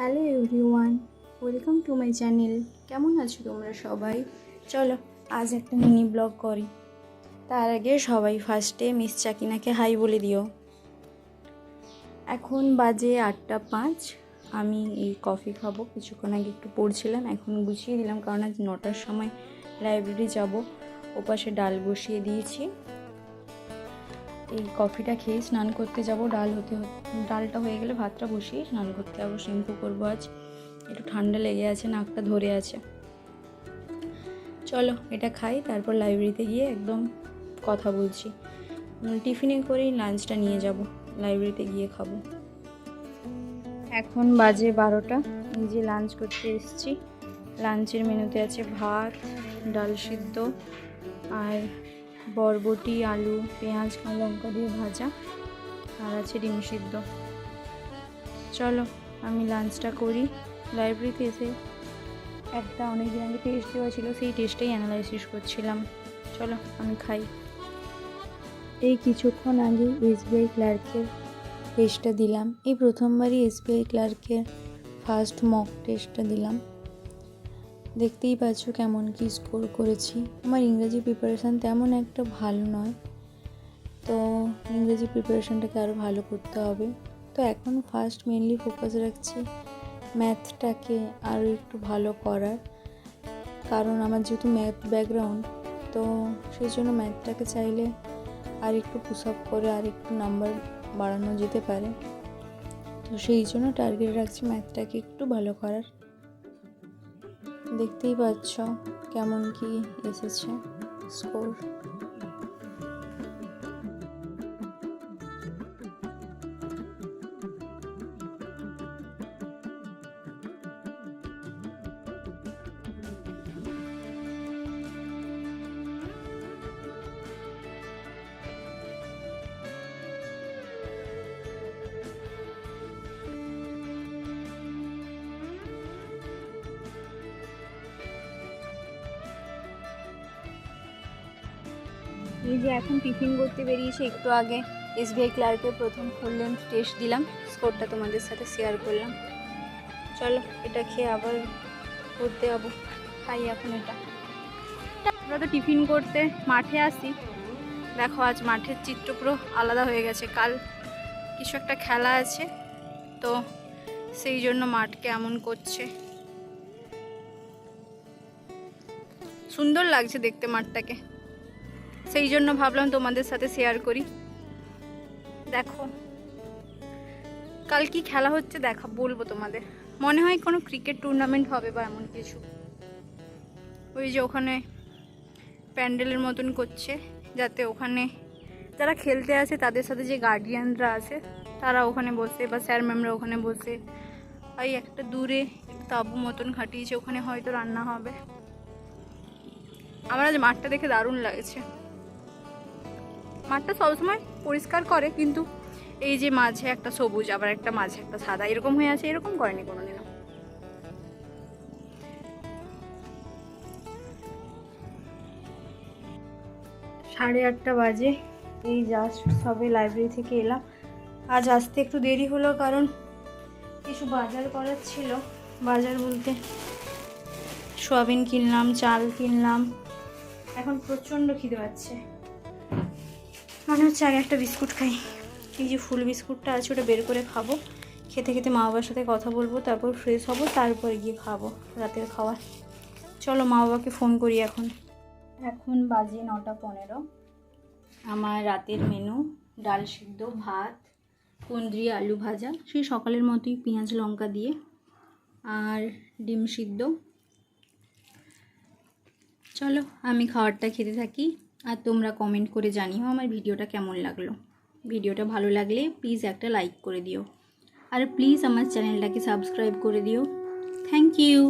Hello everyone, welcome to my channel. কেমন আছো তোমরা সবাই? চলো আজ একটা মিনি ব্লগ করি। তার আগে সবাই ফার্স্টে মিস চাকিনাকে হাই বলে দিও। এখন বাজে 8:05। আমি এই কফি খাবো। কিছুক্ষণ আগে একটু পড়ছিলাম, এখন গুছিয়ে দিলাম কারণ আজ 9টার সময় লাইব্রেরি যাব। ওপাশে ডাল বসিয়ে দিয়েছি। এই কফিটা খেয়ে স্নান করতে যাব। ডালটা হয়ে গেলে ভাতটা বসিয়ে স্নান করতে যাবো। শ্যাম্পু করবো। আজ একটু ঠান্ডা লেগে আছে, নাকটা ধরে আছে। চলো এটা খাই, তারপর লাইব্রেরিতে গিয়ে একদম কথা বলছি। টিফিনে করেই লাঞ্চটা নিয়ে যাব, লাইব্রেরিতে গিয়ে খাবো। এখন বাজে 12টা। এই যে লাঞ্চ করতে এসেছি। লাঞ্চের মেনুতে আছে ভাত, ডাল সিদ্ধ আর বরবটি, আলু, পেঁয়াজ, লঙ্কা দিয়ে ভাজা, আর আছে ডিম সিদ্ধ। চলো আমি লাঞ্চটা করি। লাইব্রেরিতে এসে একটা অনেকদিন আগে টেস্ট দেওয়া ছিল, সেই টেস্টটাই অ্যানালাইসিস করছিলাম। চলো আমি খাই। এই কিছুক্ষণ আগে এসবিআই ক্লার্কের টেস্টটা দিলাম। এই প্রথমবারই এসবিআই ক্লার্কের ফার্স্ট মক টেস্টটা দিলাম। দেখতেই পাচ্ছ কেমন কি স্কোর করেছি। আমার ইংরেজি প্রিপারেশান তেমন একটা ভালো নয়, তো ইংরেজি প্রিপারেশানটাকে আরও ভালো করতে হবে। তো এখন ফার্স্ট মেনলি ফোকাস রাখছি ম্যাথটাকে আরও একটু ভালো করার, কারণ আমার যেহেতু ম্যাথ ব্যাকগ্রাউন্ড, তো সেই জন্য ম্যাথটাকে চাইলে আর একটু পুশ আপ করে আর একটু নাম্বার বাড়ানো যেতে পারে। তো সেই জন্য টার্গেট রাখছি ম্যাথটাকে একটু ভালো করার। দেখতেই পাচ্ছ কেমন কি এসেছে স্কোর। এই যে এখন টিফিন করতে বেরিয়েছে, একটু আগে এসবিআই ক্লার্কের প্রথম ফুল লেন্থ টেস্ট দিলাম, স্কোরটা তোমাদের সাথে শেয়ার করলাম। চলো এটা খেয়ে আবার করতে যাবো। খাই এখন এটা। আমরা তো টিফিন করতে মাঠে আসি। দেখো আজ মাঠের চিত্র পুরো আলাদা হয়ে গেছে। কাল কিছু একটা খেলা আছে, তো সেই জন্য মাঠকে এমন করছে। সুন্দর লাগছে দেখতে মাঠটাকে, সেই জন্য ভাবলাম তোমাদের সাথে শেয়ার করি। দেখো কাল কি খেলা হচ্ছে বলবো তোমাদের। মনে হয় কোনো ক্রিকেট টুর্নামেন্ট হবে বা এমন কিছু। ওই যে ওখানে প্যান্ডেলের মতন করছে, যাতে ওখানে যারা খেলতে আসে তাদের সাথে যে গার্ডিয়ানরা আছে তারা ওখানে বসে, বা স্যার ম্যামরা ওখানে বসে। ওই একটা দূরে তাঁবু মতন খাটিয়েছে, ওখানে হয়তো রান্না হবে। আমার আজ মাঠটা দেখে দারুণ লাগছে। মাঠটা সবসময় পরিষ্কার করে, কিন্তু এই যে মাঝে একটা সবুজ, আবার একটা মাঝে একটা সাদা এরকম হয়ে আছে, এরকম করেনি কোনোদিনও। 8:30 বাজে। এই জাস্ট সবে লাইব্রেরি থেকে এলাম। আজ আসতে একটু দেরি হলো কারণ কিছু বাজার করার ছিল। বাজার বলতে সোয়াবিন কিনলাম, চাল কিনলাম। এখন প্রচণ্ড খিদে পাচ্ছে, মনে হচ্ছে আগে একটা বিস্কুট খাই। এই যে ফুল বিস্কুটটা আছে ওটা বের করে খাবো। খেতে খেতে মা বাবার সাথে কথা বলবো, তারপর ফ্রেশ হবো, তারপরে গিয়ে খাবো রাতের খাবার। চলো মা বাবাকে ফোন করি। এখন বাজে 9:15। আমার রাতের মেনু ডাল সিদ্ধ, ভাত, কুঁদরি আলু ভাজা, সেই সকালের মতোই পেঁয়াজ লঙ্কা দিয়ে, আর ডিম সিদ্ধ। চলো আমি খাবারটা খেতে থাকি, আর তোমরা কমেন্ট করে জানিও আমার ভিডিওটা কেমন লাগলো। ভিডিওটা ভালো লাগলে প্লিজ একটা লাইক করে দিও, আর প্লিজ আমার চ্যানেলটাকে সাবস্ক্রাইব করে দিও। Thank you.